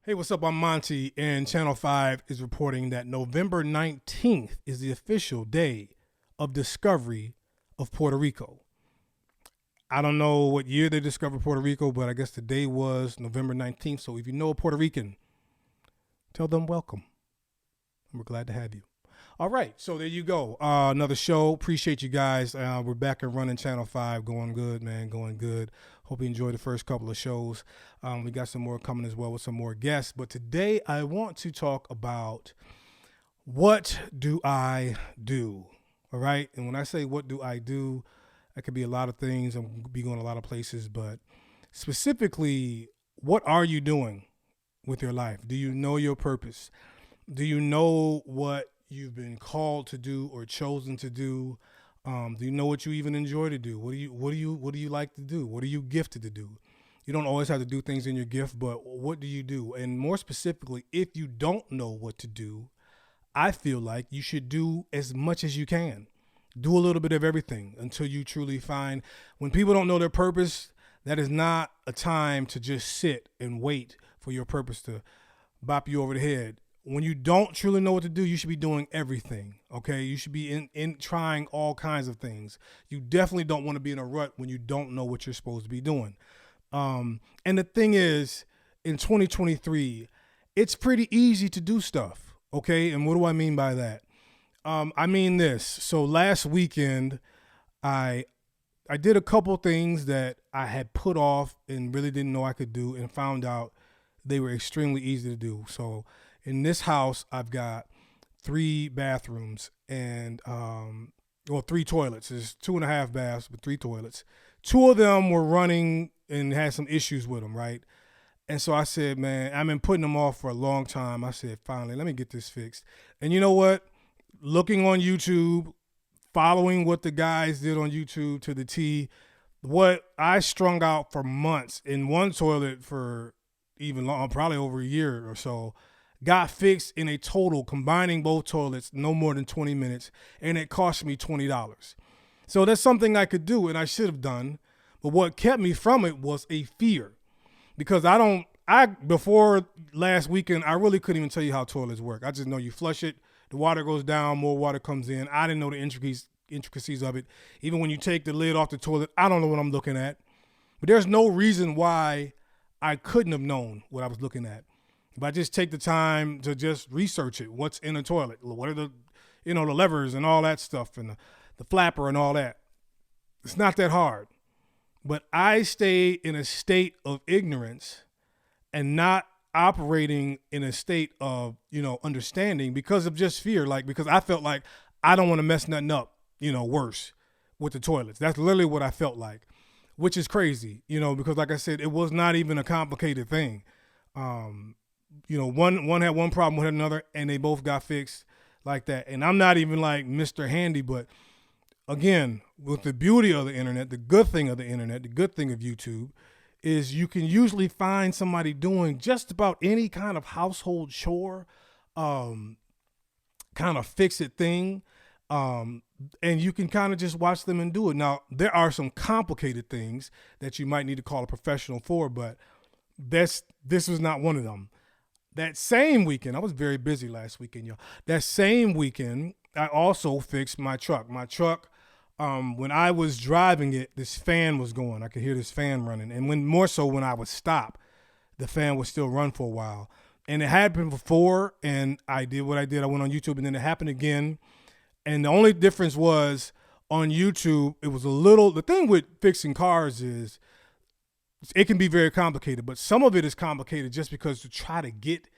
Hey, what's up? I'm Monty, and Channel 5 is reporting that November 19th is the official day of discovery of Puerto Rico. I don't know what year they discovered Puerto Rico, but I guess the day was November 19th. So if you know a Puerto Rican, tell them welcome. We're glad to have you. All right, so there you go. Another show. Appreciate you guys. We're back and running Channel 5. Going good, man. Going good. Hope you enjoyed the first couple of shows. We got some more coming as well with some more guests. But today I want to talk about what do I do? All right. And when I say what do I do, that could be a lot of things. I'm going to be going a lot of places. But specifically, what are you doing with your life? Do you know your purpose? Do you know what you've been called to do or chosen to do? Do you know what you even enjoy to do? What do you like to do? What are you gifted to do? You don't always have to do things in your gift, but what do you do? And more specifically, if you don't know what to do, I feel like you should do as much as you can. Do a little bit of everything until you truly find. When people don't know their purpose, that is not a time to just sit and wait for your purpose to bop you over the head. When you don't truly know what to do, you should be doing everything. Okay, you should be in trying all kinds of things. You definitely don't want to be in a rut when you don't know what you're supposed to be doing. And the thing is, in 2023, it's pretty easy to do stuff. Okay, and what do I mean by that? I mean this. So last weekend, I did a couple things that I had put off and really didn't know I could do, and found out they were extremely easy to do. So in this house, I've got 3 bathrooms and three toilets. There's 2.5 baths, but 3 toilets. 2 of them were running and had some issues with them, right? And so I said, man, I've been putting them off for a long time. I said, finally, let me get this fixed. And you know what? Looking on YouTube, following what the guys did on YouTube to the T, what I strung out for months in one toilet for even long, probably over a year or so, got fixed in a total, combining both toilets, no more than 20 minutes, and it cost me $20. So that's something I could do and I should have done. But what kept me from it was a fear. Because before last weekend, I really couldn't even tell you how toilets work. I just know you flush it, the water goes down, more water comes in. I didn't know the intricacies of it. Even when you take the lid off the toilet, I don't know what I'm looking at. But there's no reason why I couldn't have known what I was looking at. If I just take the time to just research it, what's in a toilet, what are the levers and all that stuff, and the flapper and all that. It's not that hard. But I stay in a state of ignorance and not operating in a state of, understanding because of just fear. Because I felt like I don't want to mess nothing up, worse with the toilets. That's literally what I felt like, which is crazy, because like I said, it was not even a complicated thing. One had one problem with another and they both got fixed like that. And I'm not even like Mr. Handy, but again, with the beauty of the internet, the good thing of the internet, the good thing of YouTube is you can usually find somebody doing just about any kind of household chore, kind of fix it thing. And you can kind of just watch them and do it. Now, there are some complicated things that you might need to call a professional for, but this was not one of them. That same weekend, I was very busy last weekend, y'all. That same weekend, I also fixed my truck. My truck, when I was driving it, this fan was going. I could hear this fan running. And more so when I would stop, the fan would still run for a while. And it happened before, and I did what I did. I went on YouTube, and then it happened again. And the only difference was on YouTube, the thing with fixing cars is it can be very complicated, but some of it is complicated just because to try to get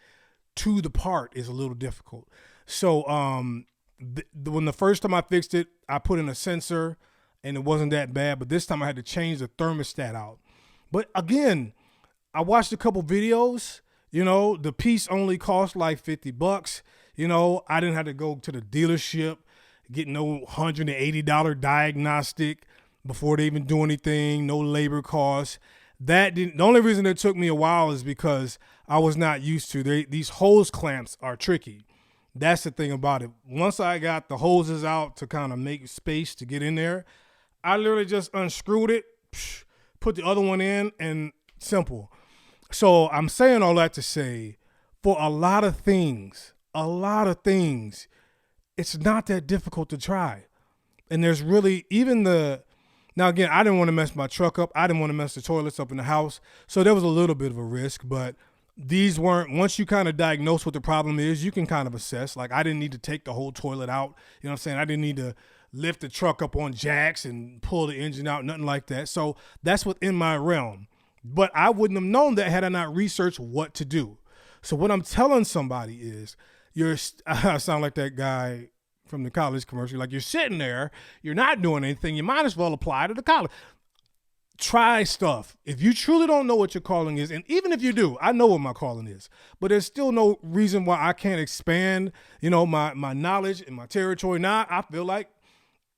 to the part is a little difficult. So when the first time I fixed it, I put in a sensor and it wasn't that bad, but this time I had to change the thermostat out. But again, I watched a couple videos, the piece only cost like $50. I didn't have to go to the dealership, get no $180 diagnostic before they even do anything, no labor costs. The only reason it took me a while is because I was not used to these hose clamps are tricky. That's the thing about it. Once I got the hoses out to kind of make space to get in there, I literally just unscrewed it, put the other one in, and simple. So I'm saying all that to say, for a lot of things, it's not that difficult to try. And there's really even the now again, I didn't want to mess my truck up. I didn't want to mess the toilets up in the house. So there was a little bit of a risk, but these weren't once you kind of diagnose what the problem is, you can kind of assess. Like I didn't need to take the whole toilet out. You know what I'm saying? I didn't need to lift the truck up on jacks and pull the engine out, nothing like that. So that's within my realm. But I wouldn't have known that had I not researched what to do. So what I'm telling somebody is, I sound like that guy from the college commercial. Like you're sitting there, you're not doing anything. You might as well apply to the college. Try stuff. If you truly don't know what your calling is, and even if you do, I know what my calling is, but there's still no reason why I can't expand, my knowledge and my territory. Now I feel like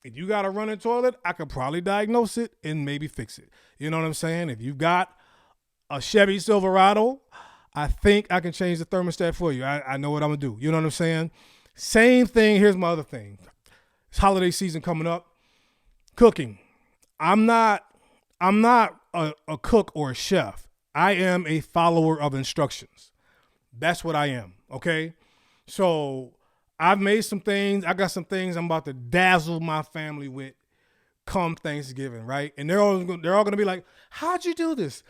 if you got a running toilet, I could probably diagnose it and maybe fix it. You know what I'm saying? If you've got a Chevy Silverado, I think I can change the thermostat for you. I know what I'm going to do. You know what I'm saying? Same thing. Here's my other thing. It's holiday season coming up. Cooking. I'm not a cook or a chef. I am a follower of instructions. That's what I am. Okay. So I've made some things. I got some things I'm about to dazzle my family with come Thanksgiving, right? And they're all going to be like, how'd you do this?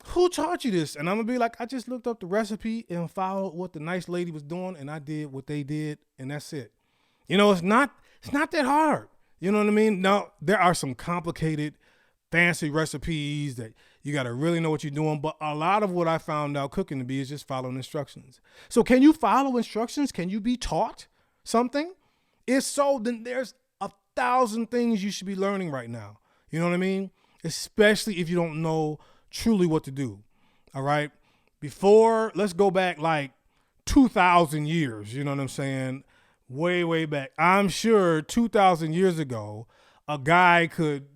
Who taught you this? And I'm going to be like, I just looked up the recipe and followed what the nice lady was doing, and I did what they did, and that's it. It's not that hard. You know what I mean? Now, there are some complicated, fancy recipes that you got to really know what you're doing, but a lot of what I found out cooking to be is just following instructions. So can you follow instructions? Can you be taught something? If so, then there's 1,000 things you should be learning right now. You know what I mean? Especially if you don't know truly what to do. All right. Let's go back like 2,000 years. You know what I'm saying? Way, way back. I'm sure 2,000 years ago, a guy could,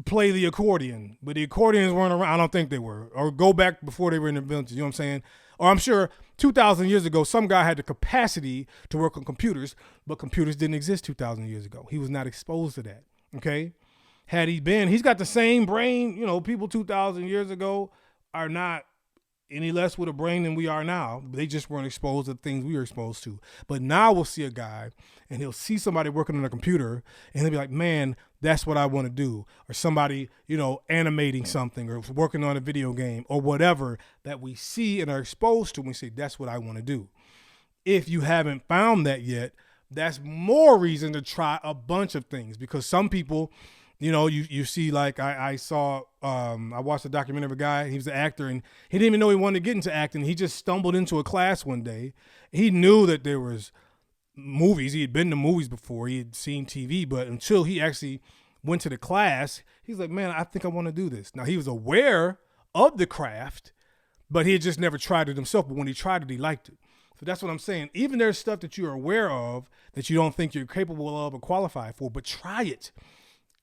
play the accordion, but the accordions weren't around. I don't think they were. Or go back before they were invented. You know what I'm saying? Or I'm sure 2,000 years ago, some guy had the capacity to work on computers, but computers didn't exist 2,000 years ago. He was not exposed to that. Okay. Had he been, he's got the same brain, people 2,000 years ago are not any less with a brain than we are now. They just weren't exposed to the things we were exposed to. But now we'll see a guy and he'll see somebody working on a computer and he'll be like, man, that's what I want to do. Or somebody, animating something or working on a video game or whatever that we see and are exposed to. And we say, that's what I want to do. If you haven't found that yet, that's more reason to try a bunch of things, because some people, you see, like I saw, I watched a documentary of a guy. He was an actor, and he didn't even know he wanted to get into acting. He just stumbled into a class one day. He knew that there was movies. He had been to movies before. He had seen TV, but until he actually went to the class, he's like, man, I think I want to do this. Now, he was aware of the craft, but he had just never tried it himself. But when he tried it, he liked it. So that's what I'm saying. Even there's stuff that you're aware of that you don't think you're capable of or qualified for, but try it.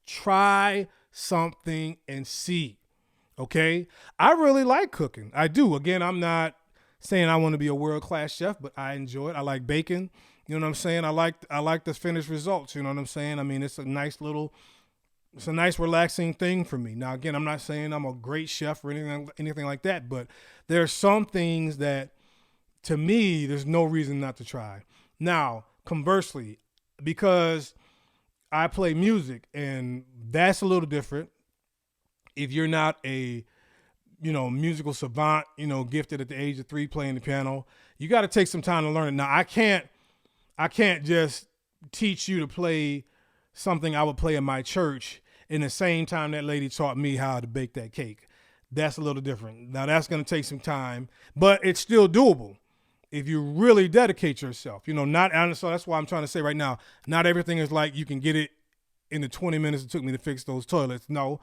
Try something and see. Okay. I really like cooking. I do. Again, I'm not saying I want to be a world-class chef, but I enjoy it. I like bacon. You know what I'm saying? I like the finished results. You know what I'm saying? I mean, it's a nice relaxing thing for me. Now, again, I'm not saying I'm a great chef or anything like that, but there are some things that, to me, there's no reason not to try. Now, conversely, because I play music, and that's a little different. If you're not a, musical savant, gifted at the age of 3 playing the piano, you got to take some time to learn it. Now, I can't just teach you to play something I would play in my church in the same time that lady taught me how to bake that cake. That's a little different. Now, that's going to take some time, but it's still doable if you really dedicate yourself. So that's why I'm trying to say right now, not everything is like you can get it in the 20 minutes it took me to fix those toilets. No.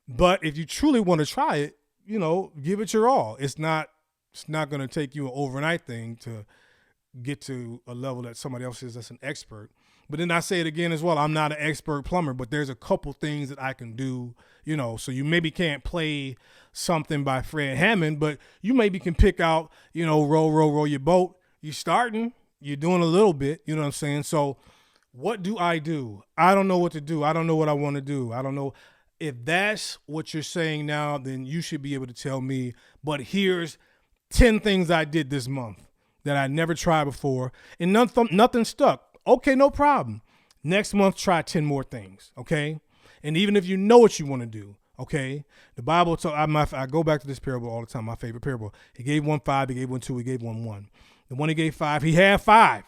But if you truly want to try it, give it your all. It's not going to take you an overnight thing to get to a level that somebody else is that's an expert. But then I say it again as well. I'm not an expert plumber, but there's a couple things that I can do, so you maybe can't play something by Fred Hammond, but you maybe can pick out, row your boat. You're starting, you're doing a little bit, you know what I'm saying? So what do? I don't know what to do. I don't know what I want to do. I don't know. If that's what you're saying now, then you should be able to tell me, but here's 10 things I did this month that I never tried before, and nothing stuck. Okay, no problem. Next month, try 10 more things, okay? And even if you know what you want to do, okay? The Bible, I go back to this parable all the time, my favorite parable. He gave one 5, he gave one 2, he gave one 1. The one he gave 5, he had 5,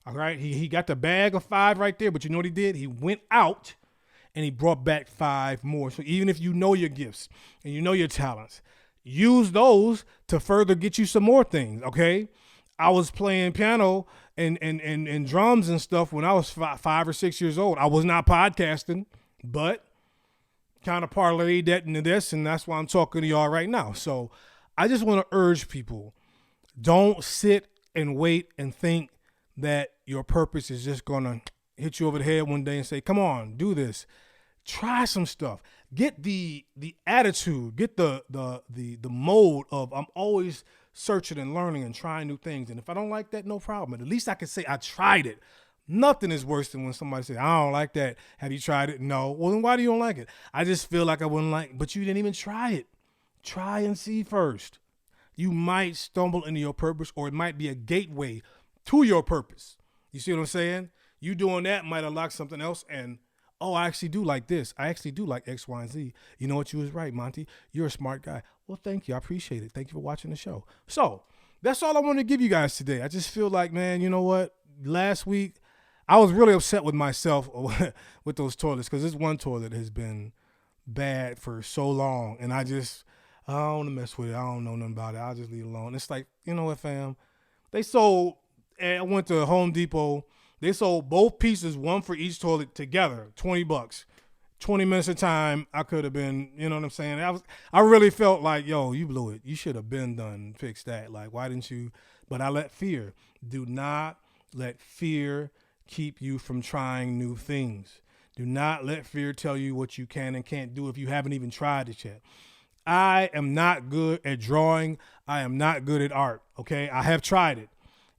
all right? He got the bag of 5 right there, but you know what he did? He went out and he brought back 5 more. So even if you know your gifts and you know your talents, use those to further get you some more things, okay? I was playing piano and drums and stuff when I was 5 or 6 years old. I was not podcasting, but kind of parlayed that into this, and that's why I'm talking to y'all right now. So I just want to urge people, don't sit and wait and think that your purpose is just going to hit you over the head one day and say, come on, do this. Try some stuff. Get the attitude, get the mode of I'm always searching and learning and trying new things. And if I don't like that, no problem. But at least I can say I tried it. Nothing is worse than when somebody says, I don't like that. Have you tried it? No. Well, then why do you don't like it? I just feel like I wouldn't like it. But you didn't even try it. Try and see first. You might stumble into your purpose, or it might be a gateway to your purpose. You see what I'm saying? You doing that might unlock something else, and oh, I actually do like this. I actually do like X, Y, and Z. You know what? You was right, Monty. You're a smart guy. Well, thank you. I appreciate it. Thank you for watching the show. So that's all I want to give you guys today. I just feel like, man, you know what? Last week, I was really upset with myself with those toilets, because this one toilet has been bad for so long, and I don't want to mess with it. I don't know nothing about it. I'll just leave it alone. It's like, you know what, fam? I went to Home Depot. They sold both pieces, one for each toilet together, $20. 20 minutes of time, I could have been, you know what I'm saying? I really felt like, yo, you blew it. You should have been done, fixed that. Like, why didn't you? But I let fear. Do not let fear keep you from trying new things. Do not let fear tell you what you can and can't do if you haven't even tried it yet. I am not good at drawing. I am not good at art, okay? I have tried it.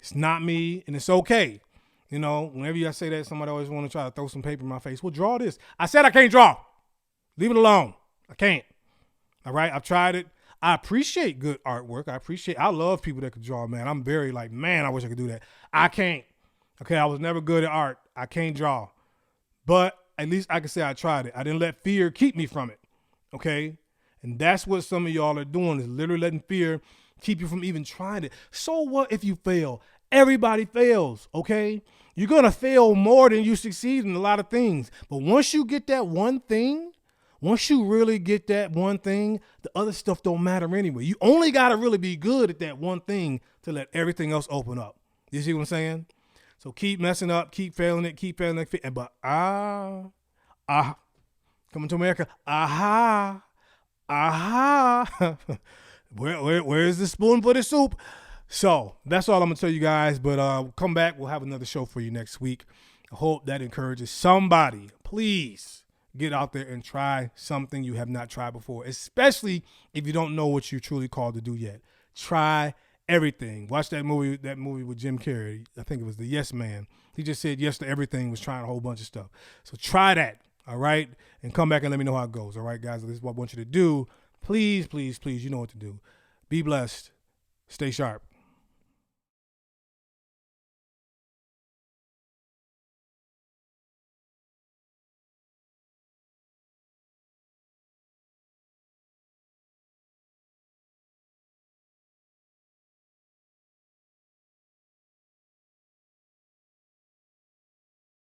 It's not me, and it's okay. You know, whenever I say that, somebody always want to try to throw some paper in my face. Well, draw this. I said I can't draw. Leave it alone. I can't. All right? I've tried it. I appreciate good artwork. I love people that can draw, man. I'm very like, man, I wish I could do that. I can't. Okay, I was never good at art. I can't draw. But at least I can say I tried it. I didn't let fear keep me from it. Okay? And that's what some of y'all are doing, is literally letting fear keep you from even trying it. So what if you fail? Everybody fails, okay? You're going to fail more than you succeed in a lot of things. But once you get that one thing, once you really get that one thing, the other stuff don't matter anyway. You only got to really be good at that one thing to let everything else open up. You see what I'm saying? So keep messing up, keep failing it. But coming to America, where's the spoon for the soup? So that's all I'm going to tell you guys. But come back. We'll have another show for you next week. I hope that encourages somebody. Please get out there and try something you have not tried before, especially if you don't know what you're truly called to do yet. Try everything. Watch that movie with Jim Carrey. I think it was The Yes Man. He just said yes to everything, was trying a whole bunch of stuff. So try that, all right? And come back and let me know how it goes, all right, guys? This is what I want you to do. Please, please, please, you know what to do. Be blessed. Stay sharp.